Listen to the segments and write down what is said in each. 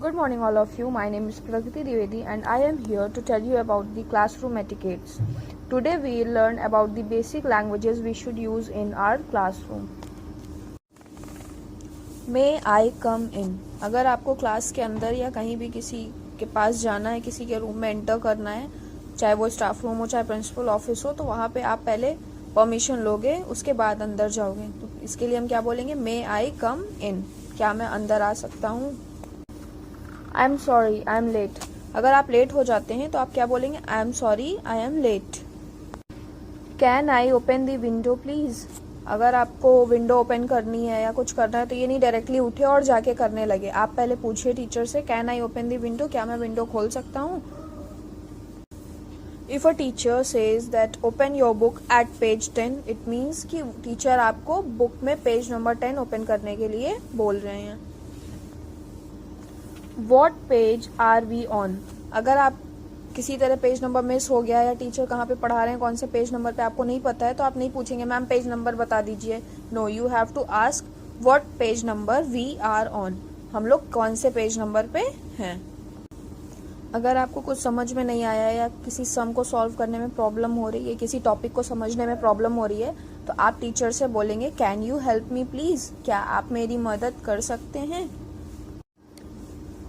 Good morning, all of you. My name is Pragati Dwivedi, and I am here to tell you about the classroom etiquettes. Today, we will learn about the basic languages we should use in our classroom. May I come in? अगर आपको class के अंदर या कहीं भी किसी के पास जाना है, किसी के रूम में एंटर करना है, चाहे वो स्टाफ रूम हो चाहे प्रिंसिपल ऑफिस हो, तो वहाँ पे आप पहले परमिशन लोगे, उसके बाद अंदर जाओगे. तो इसके लिए हम क्या बोलेंगे? मे आई कम इन. क्या मैं अंदर आ सकता हूँ? I am sorry, I am late. अगर आप लेट हो जाते हैं तो आप क्या बोलेंगे? I am sorry, I am late. Can I open the window please? अगर आपको विंडो ओपन करनी है या कुछ करना है तो ये नहीं डायरेक्टली उठे और जाके करने लगे. आप पहले पूछिए टीचर से, can I open the window? क्या मैं विंडो खोल सकता हूँ? If a teacher says that open your book at page 10, it means कि टीचर आपको बुक में पेज नंबर 10 ओपन करने के लिए बोल रहे हैं. What page are we on? अगर आप किसी तरह पेज नंबर मिस हो गया या टीचर कहाँ पे पढ़ा रहे हैं, कौन से पेज नंबर पे आपको नहीं पता है, तो आप नहीं पूछेंगे मैम पेज नंबर बता दीजिए. No, you have to ask what page number we are on. हम लोग कौन से पेज नंबर पे हैं. अगर आपको कुछ समझ में नहीं आया या किसी सम को सॉल्व करने में प्रॉब्लम हो रही है, किसी टॉपिक को समझने में प्रॉब्लम हो रही है, तो आप टीचर से बोलेंगे can you help me please? क्या आप मेरी मदद कर सकते हैं?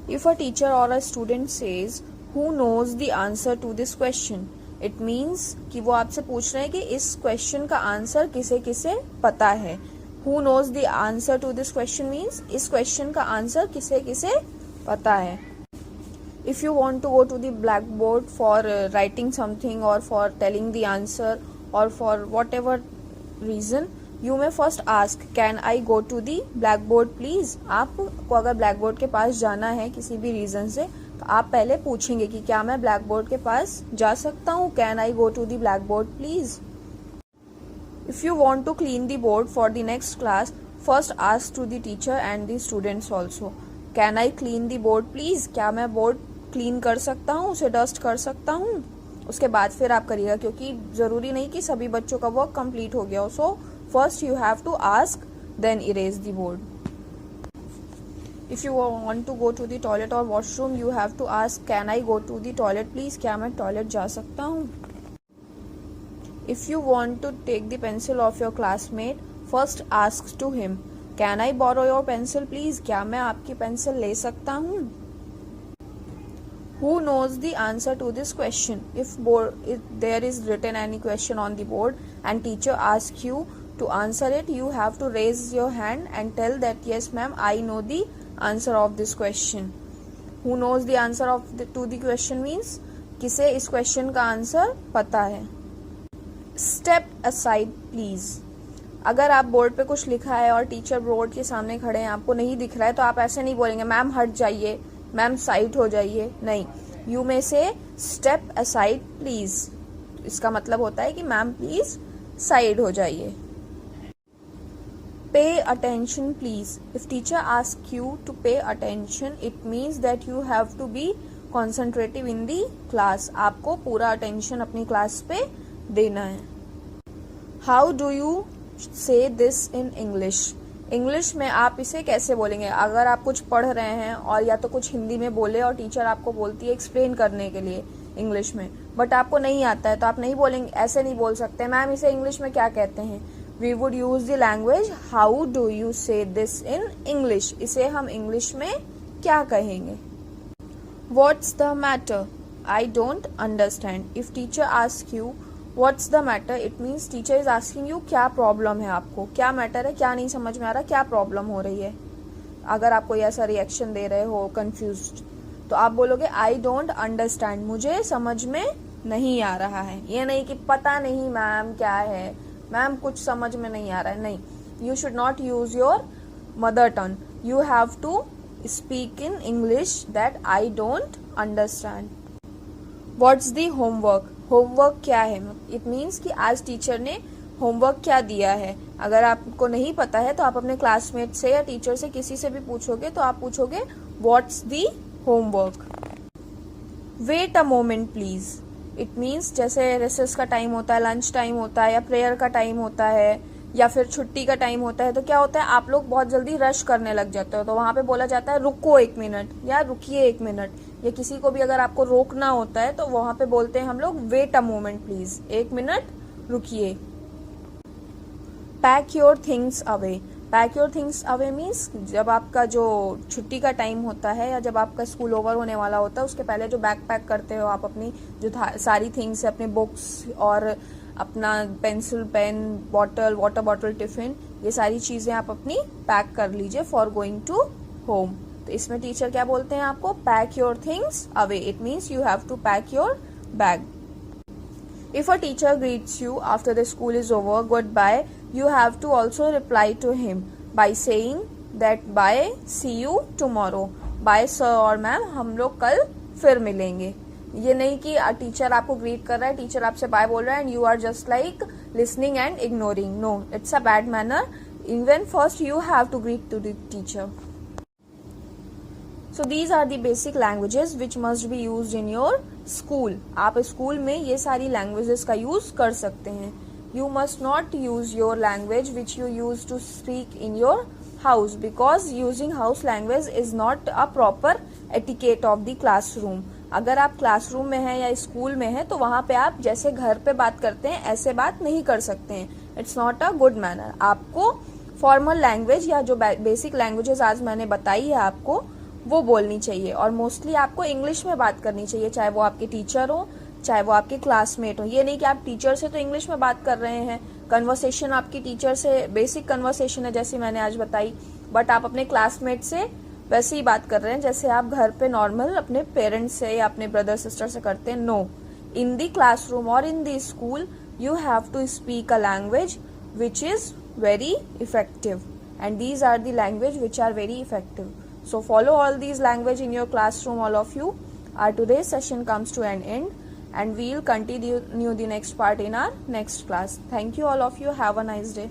If a teacher or a student says, who knows the answer to this question? It means कि वो आपसे पूछ रहे हैं कि इस क्वेश्चन का आंसर किसे किसे पता है. Who knows the answer to this question means इस क्वेश्चन का आंसर किसे किसे पता है. If you want to go to the blackboard for writing something or for telling the answer or for whatever reason, you may first ask can I go to the black board please? आपको अगर black board के पास जाना है किसी भी reason से, तो आप पहले पूछेंगे कि क्या मैं ब्लैक बोर्ड के पास जा सकता हूँ? Can I go to the black board please? If you want to clean the board for the next class, first ask to the teacher and the students also, can I clean the board please? क्या मैं board clean कर सकता हूँ, उसे dust कर सकता हूँ? उसके बाद फिर आप करिएगा, क्योंकि जरूरी नहीं कि सभी बच्चों का वर्क कंप्लीट हो गया हो. सो first you have to ask, then erase the board. If you want to go to the toilet or washroom, you have to ask can I go to the toilet please? क्या मैं toilet जा सकता हूँ? If you want to take the pencil of your classmate, first ask to him can I borrow your pencil please? क्या मैं आपकी pencil ले सकता हूँ? Who knows the answer to this question? If there is written any question on the board and teacher asks you to answer it, you have to raise your hand and tell that yes ma'am, I know the answer of this question. Who knows the answer to the question means किसे इस question का answer पता है. Step aside please. अगर आप board पे कुछ लिखा है और टीचर बोर्ड के सामने खड़े हैं, आपको नहीं दिख रहा है, तो आप ऐसे नहीं बोलेंगे मैम हट जाइए, मैम साइड हो जाइए. नहीं, यू में से स्टेप असाइड प्लीज. इसका मतलब होता है कि मैम प्लीज साइड हो जाइए. Pay attention please. If teacher asks you to pay attention, it means that you have to be concentrative in the class. आपको पूरा attention अपनी क्लास पे देना है. How do you say this in English? English में आप इसे कैसे बोलेंगे? अगर आप कुछ पढ़ रहे हैं और या तो कुछ हिंदी में बोले और टीचर आपको बोलती है एक्सप्लेन करने के लिए इंग्लिश में, बट आपको नहीं आता है, तो आप नहीं बोलेंगे, ऐसे नहीं बोल सकते मैम इसे इंग्लिश में क्या कहते हैं. We would use the language how do you say this in English? इसे हम इंग्लिश में क्या कहेंगे? What's the matter? I don't understand. If teacher asks you what's the matter, it means teacher is asking you क्या problem है आपको, क्या matter है, क्या नहीं समझ में आ रहा, क्या प्रॉब्लम हो रही है. अगर आप कोई ऐसा रिएक्शन दे रहे हो कंफ्यूज्ड, तो आप बोलोगे आई डोंट अंडरस्टैंड, मुझे समझ में नहीं आ रहा है. ये नहीं कि पता नहीं मैम क्या है, मैम कुछ समझ में नहीं आ रहा है. नहीं, you should not use your mother tongue. You have to speak in English that I don't understand. What's the homework? Homework क्या है? इट मीन्स कि आज टीचर ने होमवर्क क्या दिया है. अगर आपको नहीं पता है तो आप अपने क्लासमेट से या टीचर से किसी से भी पूछोगे, तो आप पूछोगे what's the homework. Wait a moment please. It means जैसे रिसेस का टाइम होता है, लंच टाइम होता है या प्रेयर का टाइम होता है या फिर छुट्टी का टाइम होता है तो क्या होता है, आप लोग बहुत जल्दी रश करने लग जाते हो, तो वहां पे बोला जाता है रुको 1 मिनट या रुकिए 1 मिनट, या किसी को भी अगर आपको रोकना होता है तो वहां पे बोलते हैं हम लोग wait a moment please, 1 minute रुकिए। Pack your things away. Pack your things away means जब आपका जो छुट्टी का टाइम होता है या जब आपका स्कूल ओवर होने वाला होता है उसके पहले जो बैग पैक करते हो आप, अपनी जो सारी थिंग्स है, अपने बुक्स और अपना pencil, pen, bottle, water bottle, tiffin, ये सारी चीजें आप अपनी पैक कर लीजिए फॉर गोइंग टू होम। तो इसमें टीचर क्या बोलते हैं आपको, pack your things away, it means you have to pack your bag. If a teacher greets you after the school is over, goodbye, you have to also reply to him by saying that bye, see you tomorrow. Bye sir और ma'am, हम लोग कल फिर मिलेंगे। ये नहीं कि teacher आपको ग्रीट कर रहा है, टीचर आपसे बाय बोल रहा है and you are just like listening and ignoring. No, it's a bad manner. Even first you have to greet to the teacher. So these are the basic languages which must be used in your school. आप school में ये सारी languages का use कर सकते हैं। You must not use your language which you use to speak in your house because using house language is not a proper etiquette of the classroom. अगर आप क्लासरूम में हैं या स्कूल में हैं तो वहाँ पे आप जैसे घर पे बात करते हैं ऐसे बात नहीं कर सकते हैं। It's not a good manner. आपको फॉर्मल लैंग्वेज या जो बेसिक लैंग्वेजेस आज मैंने बताई है आपको वो बोलनी चाहिए, और मोस्टली आपको इंग्लिश में बात करनी चाहिए, चाहे वो आपके टीचर हो चाहे वो आपके क्लासमेट हो। ये नहीं कि आप टीचर से तो इंग्लिश में बात कर रहे हैं, कन्वर्सेशन आपकी टीचर से बेसिक कन्वर्सेशन है जैसे मैंने आज बताई, बट आप अपने क्लासमेट से वैसे ही बात कर रहे हैं जैसे आप घर पे नॉर्मल अपने पेरेंट्स से या अपने ब्रदर सिस्टर से करते हैं। नो, इन दी क्लासरूम और इन दी school you have to speak a language which is very effective, and these are the language which are very effective. So follow all these language in your classroom, all of you. Our today's session comes to an end and we'll continue the next part in our next class. Thank you all of you. Have a nice day.